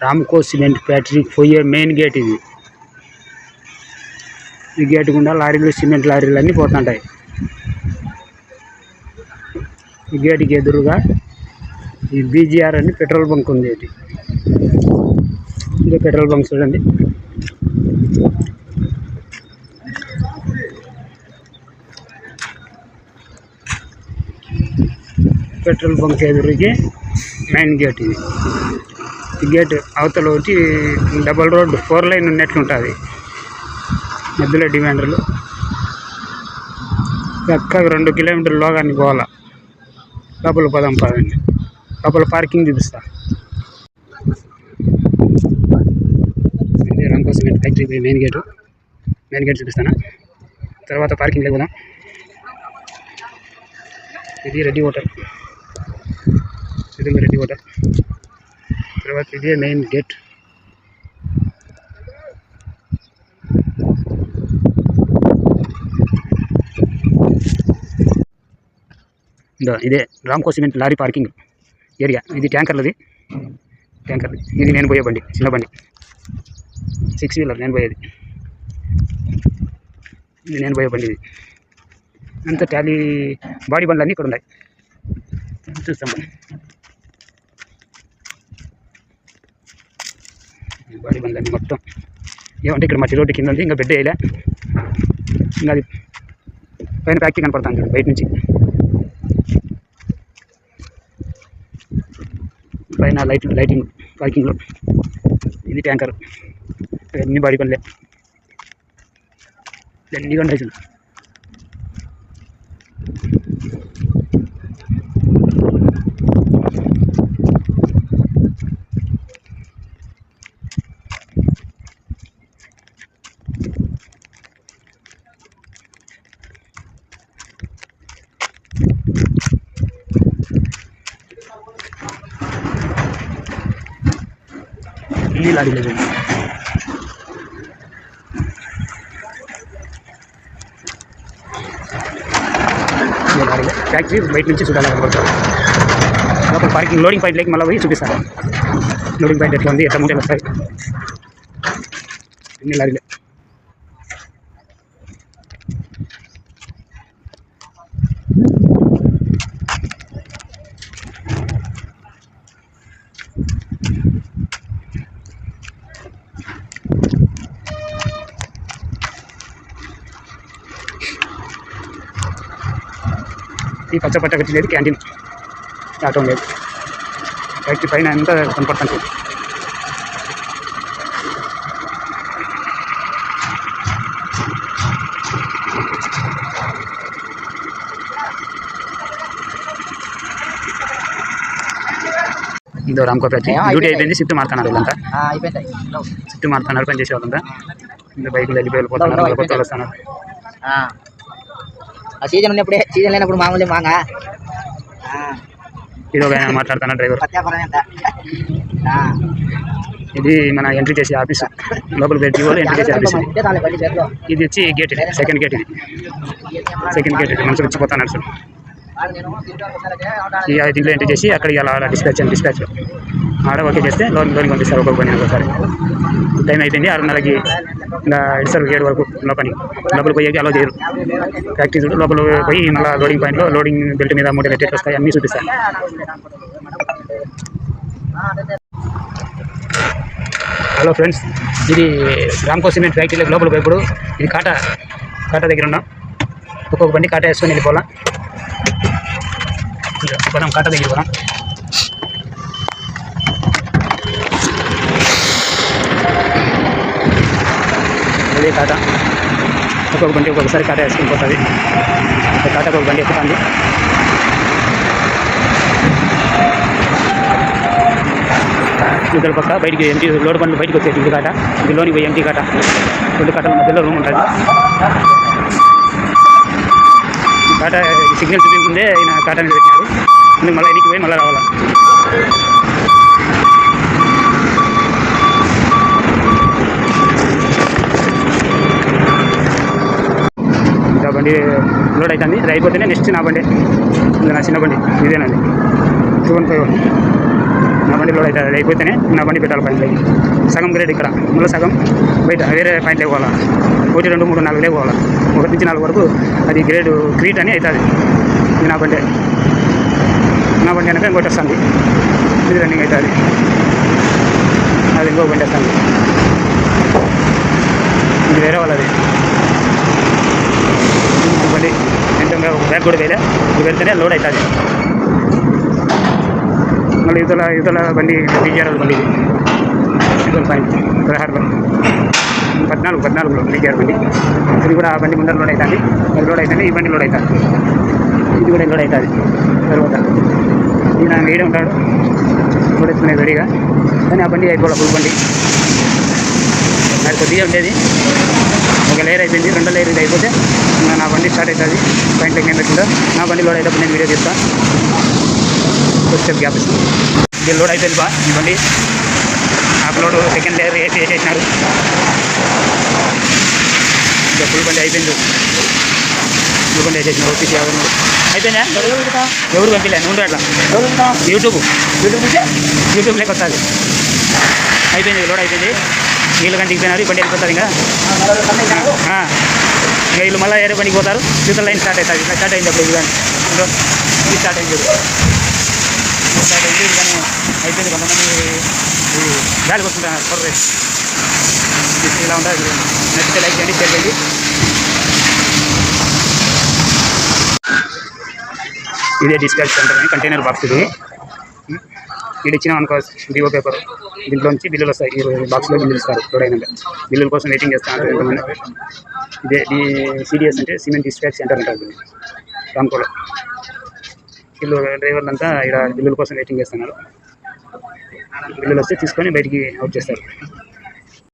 Ramco cement ఫ్యాక్టరీకి పోయే main gate ఇది. ఈ గేట్ గుండా లారీలు, సిమెంట్ లారీలు అన్నీ పోతుంటాయి. ఈ గేటుకి ఎదురుగా ఈ బీజీఆర్ అని పెట్రోల్ బంక్ ఉంది. ఇదే పెట్రోల్ బంక్ చూడండి. పెట్రోల్ బంక్ ఎదురుకి మెయిన్ గేట్ ఇది. ఈ గేట్ అవతల ఒకటి డబల్ రోడ్ 4 లైన్ ఉన్నట్లుంటుంది. మధ్యలో డిమాండర్లు చక్కగా 2 కిలోమీటర్ల లోగానికి పోవాలా. లోపల పదం పదండి. లోపల పార్కింగ్ చూపిస్తా. ఇది Ramco cement factory main gate చూపిస్తాను. తర్వాత పార్కింగ్ లేకపోదాం. ఇది రెడ్డి హోటల్. తర్వాత ఇదే మెయిన్ గేట్. ఇదే Ramco cement lorry parking area. ఇది ట్యాంకర్లది. ఇది నేను పోయే బండి, చిన్న బండి, 6 వీలర్ నేను పోయేది. ఇది నేను పోయే బండి. ఇది అంతా ట్యాలీ బాడీ బండ్లు అన్నీ ఇక్కడ ఉన్నాయి. చూస్తాం బాడీ బండ్లు అన్నీ మొత్తం. ఏమంటే ఇక్కడ మట్టి రోడ్డు కింద ఉంది, ఇంకా బెడ్ వేయలే. ఇంకా అది పైన ఫ్యాక్టరీ కనపడుతుంది బయట నుంచి. పైన లైటింగ్ పార్కింగ్లో. ఇది ట్యాంకర్. అన్ని బాడీ బండ్లే, అన్నీ ఉన్నాయి. అన్ని లారీలే చూడండి. ఫ్యాక్టరీ బయట నుంచి చూడాలి. లోపల పార్కింగ్ లోడింగ్ పాయింట్లోకి మళ్ళీ పోయి చూపిస్తారు. లోడింగ్ పాయింట్ ఎట్లా ఉంది, ఎట్లా మూటలు వస్తాయి. అన్ని లారీలే. ఈ పచ్చపట్ట కట్టిలేదు క్యాంటీన్, ఆటో లేదు. ఫ్యాక్టరీ పైన అంతా కనపడుతుంది. ఇదో రామ్కో ఫ్యాక్టరీ. డ్యూటీ అయిపోయింది, షిఫ్ట్ మారుతున్నారు. వీళ్ళంతా షిఫ్ట్ మారుతున్నారు, పని చేసే వాళ్ళంతా. ఇంకా బైకులు వెళ్ళిపోతున్నారు, కొత్త వాళ్ళు వస్తున్నారు. సీజన్ ఉన్నప్పుడే, సీజన్ లేనప్పుడు మామూలు మాంగా. ఇది ఒక ఆయన మాట్లాడుతున్నా డ్రైవర్. ఇది మన ఎంట్రీ చేసే ఆఫీస్. లోపల ఎంట్రీ చేసే ఆఫీస్. ఇది వచ్చి గేట్, సెకండ్ గేట్. ఇది మనుషులు వచ్చిపోతాను సార్. దీంట్లో ఎంట్రీ చేసి అక్కడికి అలా డిస్పాచ్లో ఆడ ఓకే చేస్తే లోనికి పంపిస్తారు. ఒక్కొక్క పని ఒకసారి. టైం అయిపోయింది 6:30కి. ఇంకా ఇస్తారు 7 వరకు లోపలికి పోయేకి అలా చేయరు. ఫ్యాక్టరీ చూడు, లోపల పోయి మళ్ళీ లోడింగ్ పాయింట్లో లోడింగ్ బెల్ట్ మీద మూట ఎట్లా వస్తాయి అన్నీ చూపిస్తాయి. హలో ఫ్రెండ్స్, ఇది రామ్కో సిమెంట్ ఫ్యాక్టరీలో లోపలికి పోయిప్పుడు ఇది కాటా దగ్గర ఉన్నాం. ఒక్కొక్క బండి కాటా వేసుకొని వెళ్ళిపోవాలా. పోదాం, కాటా దగ్గర పోదాం. అదే కాటా. ఒక్కొక్క బండి ఒక్కొక్కసారి కాటా వేసుకొని పోతుంది. కాటాకు ఒక బండి ఎక్కుతుంది. ఇద్దరు పక్క బయటికి ఎంటీ లోడ్ బండ్లు బయటకు వచ్చేది. ఇది కాటా, ఇది లోనికి పోయి ఎంటీ కాటా. 2 కాటాల మధ్యలో రూమ్ ఉంటుంది. కాటా సిగ్నల్ చూపించే ఈయన కాటా మీద పెట్టినాడు. మళ్ళీ ఎన్నికి పోయి మళ్ళీ రావాలా. ఇంకా బండి లోడ్ అవుతుంది. ఇది అయిపోతేనే నెక్స్ట్ నా బండి, ఇది నా చిన్న బండి. ఇదేనండి 215. నా బండి లోడ్ అవుతుంది, అది అయిపోతేనే నా బండి పెట్టాలి పాయింట్లకి. సగం గ్రేడ్ ఇక్కడ, మళ్ళీ సగం బయట వేరే పాయింట్లు ఇవ్వాలి. 1, 2, 3, 4 లేకపోవాలి. 1 నుంచి 4 వరకు అది గ్రేడ్ క్రీట్ అని అవుతుంది. ఇది నా బండి వెనక ఇంకోటి వస్తుంది, ఇది రన్నింగ్ అవుతుంది. అది ఇంకో బండి వస్తుంది, ఇది వేరే వాళ్ళది బండి. ఎంతంగా బ్యాగ్ కూడా వేరే, ఇది పెడితేనే లోడ్ అవుతుంది. మళ్ళీ యువతల బండి బీజీఆర్ బండి, ఇది పాయింట్ 16లో 14లో బీజీఆర్ బండి. ఇది కూడా ఆ బండి ముందర లోడ్ అవుతుంది, అది లోడ్ అవుతుంది. ఈ బండి లోడ్ అవుతుంది, ఇది కూడా లోడ్ అవుతుంది. తర్వాత ఈయన వేరే ఉంటాడు లోడ్ వేసుకునే రెడీగా, కానీ ఆ బండి అయిపోవాలి ఫుల్ బండి. అది కొద్దిగా ఉండేది, ఒక లేయర్ అయిపోయింది, 2వ లేయర్ ఇది అయిపోతే నా బండి స్టార్ట్ అవుతుంది. పాయింట్లకి నేను పెట్టుకుంటా, నా బండి లోడ్ అయినప్పుడు నేను వీడియో తీస్తాను. కొంచెం గ్యాప్ ఇస్తాను. ఇది లోడ్ అయిపోయింది బా, ఈ బండి అప్లోడ్ సెకండ్ లేయర్ వేసేసినారు. ఇంకా ఫుల్ బండి అయిపోయింది, ఫుల్ బండి వేసేసినారు. ఓటీసీ అయిపోయిందా? ఎవరు పంపిలే, నువ్వు అట్లా యూట్యూబ్లోకి వస్తుంది. అయిపోయింది, లోడ్ అయిపోయింది. వీళ్ళు కానీ దిగిపోయినారు, ఈ బండి వెళ్ళిపోతారు. ఇంకా వీళ్ళు మళ్ళీ వేరే బండికి పోతారు. ఫ్యూచర్ లైన్ స్టార్ట్ అవుతుంది. ఇట్లా స్టార్ట్ అయింది అప్పుడు, ఇది కానీ ఇది స్టార్ట్ అయింది, స్టార్ట్ అయింది. ఇది కానీ అయిపోయింది. కొంతమంది గాలి కొట్టుకుంటున్నారు కొర్రే. ఇలా ఉంటుంది. నచ్చితే లైక్ చేయండి, షేర్ చేయండి. ఇదే డిస్పాచ్ సెంటర్ అని కంటైనర్ బాక్స్. ఇది ఇచ్చినాం అనుకో, డిఓ పేపర్, దీంట్లో నుంచి బిల్లులు వస్తాయి. ఈ బాక్స్లో బిల్లులు ఇస్తారు. లోడ్ అయినాక బిల్లుల కోసం వెయిటింగ్ చేస్తాను ఎంతమంది. ఇదే ఈ సిడిఎస్ అంటే సిమెంట్ డిస్పాచ్ సెంటర్ ఉంటుంది రాంకోలో. వీళ్ళు డ్రైవర్లు అంతా ఇక్కడ బిల్లుల కోసం వెయిటింగ్ చేస్తున్నారు. బిల్లులు వస్తే తీసుకొని బయటికి అవుట్ చేస్తారు.